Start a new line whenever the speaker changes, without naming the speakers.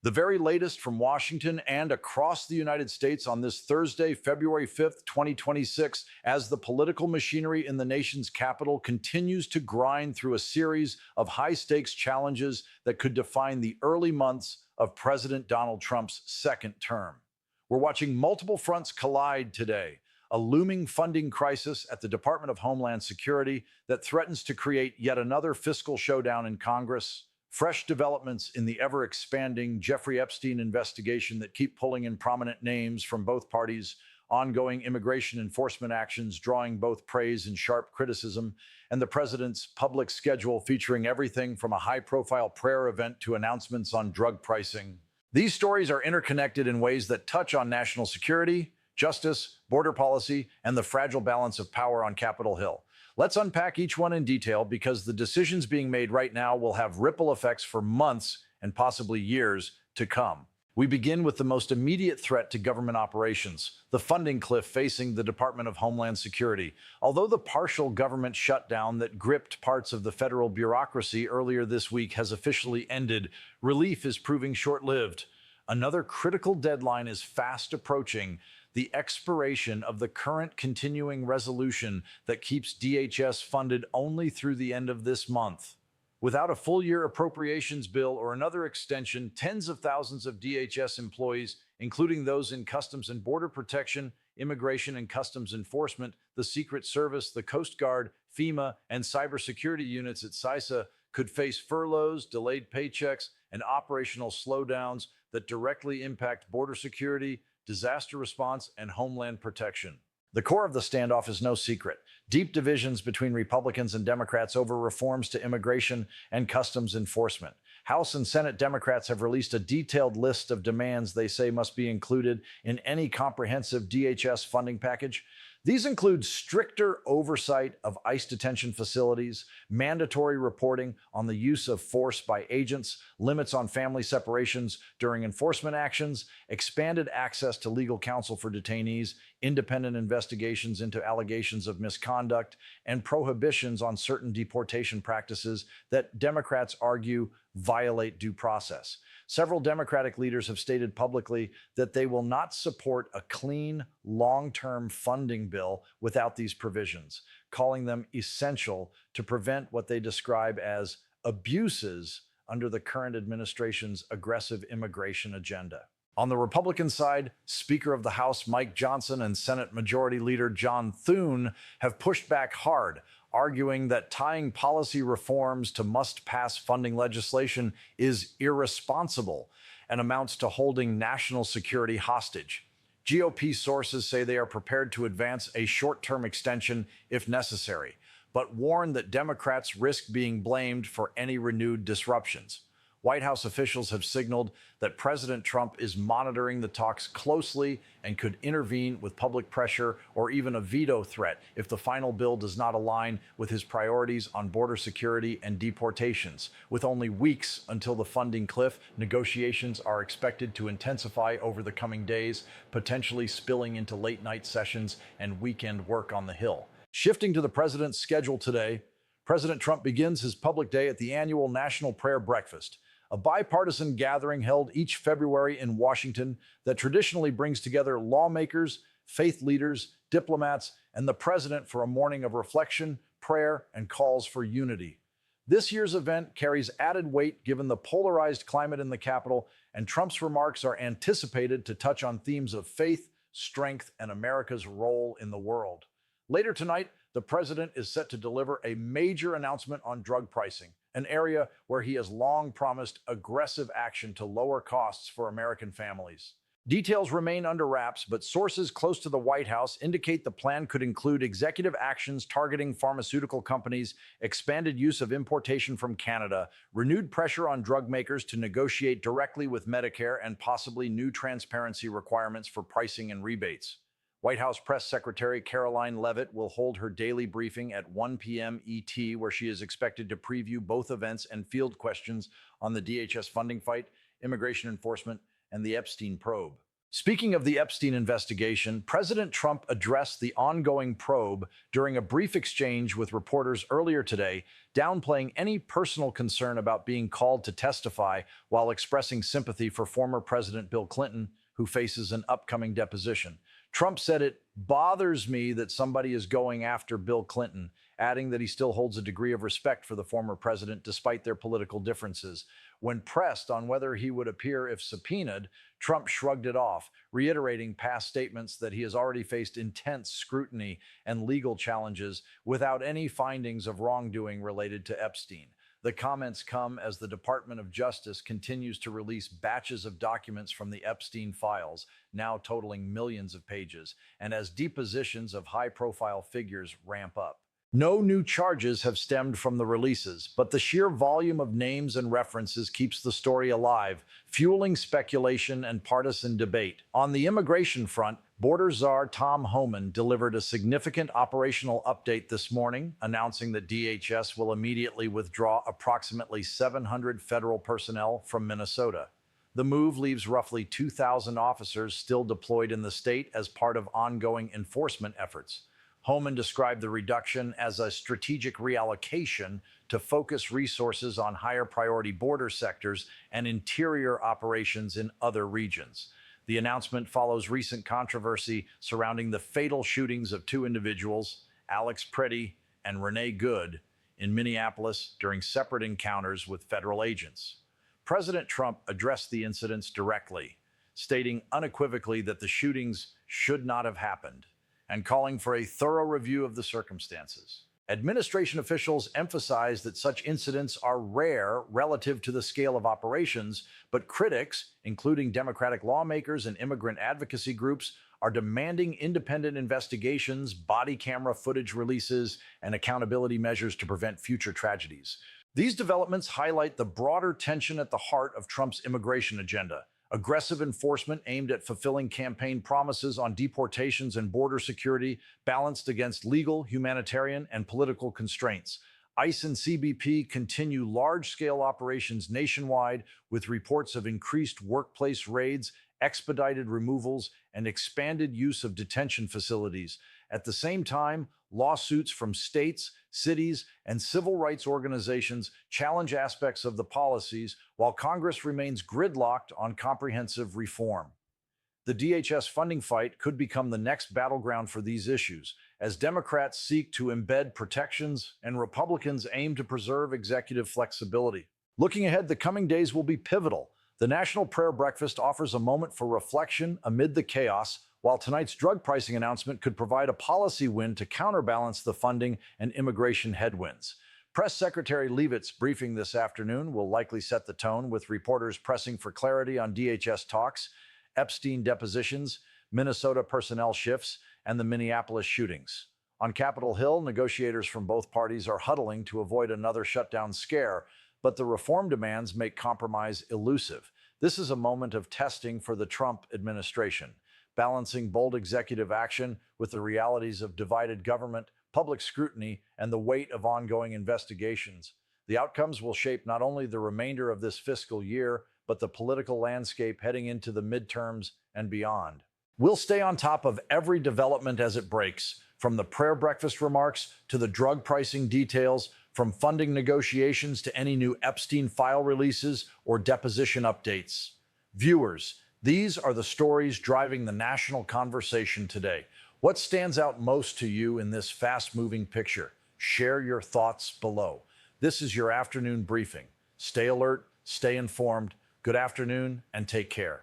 The very latest from Washington and across the United States on this Thursday, February 5th, 2026, as the political machinery in the nation's capital continues to grind through a series of high stakes challenges that could define the early months of President Donald Trump's second term. We're watching multiple fronts collide today. A looming funding crisis at the Department of Homeland Security that threatens to create yet another fiscal showdown in Congress, fresh developments in the ever-expanding Jeffrey Epstein investigation that keep pulling in prominent names from both parties, ongoing immigration enforcement actions drawing both praise and sharp criticism, and the president's public schedule featuring everything from a high-profile prayer event to announcements on drug pricing. These stories are interconnected in ways that touch on national security, justice, border policy, and the fragile balance of power on Capitol Hill. Let's unpack each one in detail because the decisions being made right now will have ripple effects for months and possibly years to come. We begin with the most immediate threat to government operations, the funding cliff facing the Department of Homeland Security. Although the partial government shutdown that gripped parts of the federal bureaucracy earlier this week has officially ended, relief is proving short-lived. Another critical deadline is fast approaching: the expiration of the current continuing resolution that keeps DHS funded only through the end of this month. Without a full-year appropriations bill or another extension, tens of thousands of DHS employees, including those in Customs and Border Protection, Immigration and Customs Enforcement, the Secret Service, the Coast Guard, FEMA, and cybersecurity units at CISA, could face furloughs, delayed paychecks, and operational slowdowns that directly impact border security, disaster response, and homeland protection. The core of the standoff is no secret: deep divisions between Republicans and Democrats over reforms to immigration and customs enforcement. House and Senate Democrats have released a detailed list of demands they say must be included in any comprehensive DHS funding package. These include stricter oversight of ICE detention facilities, mandatory reporting on the use of force by agents, limits on family separations during enforcement actions, expanded access to legal counsel for detainees, independent investigations into allegations of misconduct, and prohibitions on certain deportation practices that Democrats argue violate due process. Several Democratic leaders have stated publicly that they will not support a clean, long-term funding bill without these provisions, calling them essential to prevent what they describe as abuses under the current administration's aggressive immigration agenda. On the Republican side, Speaker of the House Mike Johnson and Senate Majority Leader John Thune have pushed back hard, arguing that tying policy reforms to must-pass funding legislation is irresponsible and amounts to holding national security hostage. GOP sources say they are prepared to advance a short-term extension if necessary, but warn that Democrats risk being blamed for any renewed disruptions. White House officials have signaled that President Trump is monitoring the talks closely and could intervene with public pressure or even a veto threat if the final bill does not align with his priorities on border security and deportations. With only weeks until the funding cliff, negotiations are expected to intensify over the coming days, potentially spilling into late-night sessions and weekend work on the Hill. Shifting to the president's schedule today, President Trump begins his public day at the annual National Prayer Breakfast, a bipartisan gathering held each February in Washington that traditionally brings together lawmakers, faith leaders, diplomats, and the president for a morning of reflection, prayer, and calls for unity. This year's event carries added weight given the polarized climate in the Capitol, and Trump's remarks are anticipated to touch on themes of faith, strength, and America's role in the world. Later tonight, the president is set to deliver a major announcement on drug pricing, an area where he has long promised aggressive action to lower costs for American families. Details remain under wraps, but sources close to the White House indicate the plan could include executive actions targeting pharmaceutical companies, expanded use of importation from Canada, renewed pressure on drug makers to negotiate directly with Medicare, and possibly new transparency requirements for pricing and rebates. White House Press Secretary Caroline Leavitt will hold her daily briefing at 1 p.m. ET, where she is expected to preview both events and field questions on the DHS funding fight, immigration enforcement, and the Epstein probe. Speaking of the Epstein investigation, President Trump addressed the ongoing probe during a brief exchange with reporters earlier today, downplaying any personal concern about being called to testify while expressing sympathy for former President Bill Clinton, who faces an upcoming deposition. Trump said it bothers me that somebody is going after Bill Clinton, adding that he still holds a degree of respect for the former president despite their political differences. When pressed on whether he would appear if subpoenaed, Trump shrugged it off, reiterating past statements that he has already faced intense scrutiny and legal challenges without any findings of wrongdoing related to Epstein. The comments come as the Department of Justice continues to release batches of documents from the Epstein files, now totaling millions of pages, and as depositions of high-profile figures ramp up. No new charges have stemmed from the releases, but the sheer volume of names and references keeps the story alive, fueling speculation and partisan debate. On the immigration front, Border Czar Tom Homan delivered a significant operational update this morning, announcing that DHS will immediately withdraw approximately 700 federal personnel from Minnesota. The move leaves roughly 2,000 officers still deployed in the state as part of ongoing enforcement efforts. Homan described the reduction as a strategic reallocation to focus resources on higher priority border sectors and interior operations in other regions. The announcement follows recent controversy surrounding the fatal shootings of two individuals, Alex Pretty and Renee Good, in Minneapolis during separate encounters with federal agents. President Trump addressed the incidents directly, stating unequivocally that the shootings should not have happened, and calling for a thorough review of the circumstances. Administration officials emphasize that such incidents are rare relative to the scale of operations, but critics, including Democratic lawmakers and immigrant advocacy groups, are demanding independent investigations, body camera footage releases, and accountability measures to prevent future tragedies. These developments highlight the broader tension at the heart of Trump's immigration agenda: aggressive enforcement aimed at fulfilling campaign promises on deportations and border security, balanced against legal, humanitarian, and political constraints. ICE and CBP continue large-scale operations nationwide, with reports of increased workplace raids, expedited removals, and expanded use of detention facilities. At the same time, lawsuits from states, cities, and civil rights organizations challenge aspects of the policies, while Congress remains gridlocked on comprehensive reform. The DHS funding fight could become the next battleground for these issues, as Democrats seek to embed protections and Republicans aim to preserve executive flexibility. Looking ahead, the coming days will be pivotal. The National Prayer Breakfast offers a moment for reflection amid the chaos, while tonight's drug pricing announcement could provide a policy win to counterbalance the funding and immigration headwinds. Press Secretary Leavitt's briefing this afternoon will likely set the tone, with reporters pressing for clarity on DHS talks, Epstein depositions, Minnesota personnel shifts, and the Minneapolis shootings. On Capitol Hill, negotiators from both parties are huddling to avoid another shutdown scare, but the reform demands make compromise elusive. This is a moment of testing for the Trump administration, balancing bold executive action with the realities of divided government, public scrutiny, and the weight of ongoing investigations. The outcomes will shape not only the remainder of this fiscal year, but the political landscape heading into the midterms and beyond. We'll stay on top of every development as it breaks, from the prayer breakfast remarks to the drug pricing details, from funding negotiations to any new Epstein file releases or deposition updates. Viewers, these are the stories driving the national conversation today. What stands out most to you in this fast-moving picture? Share your thoughts below. This is your afternoon briefing. Stay alert, stay informed. Good afternoon, and take care.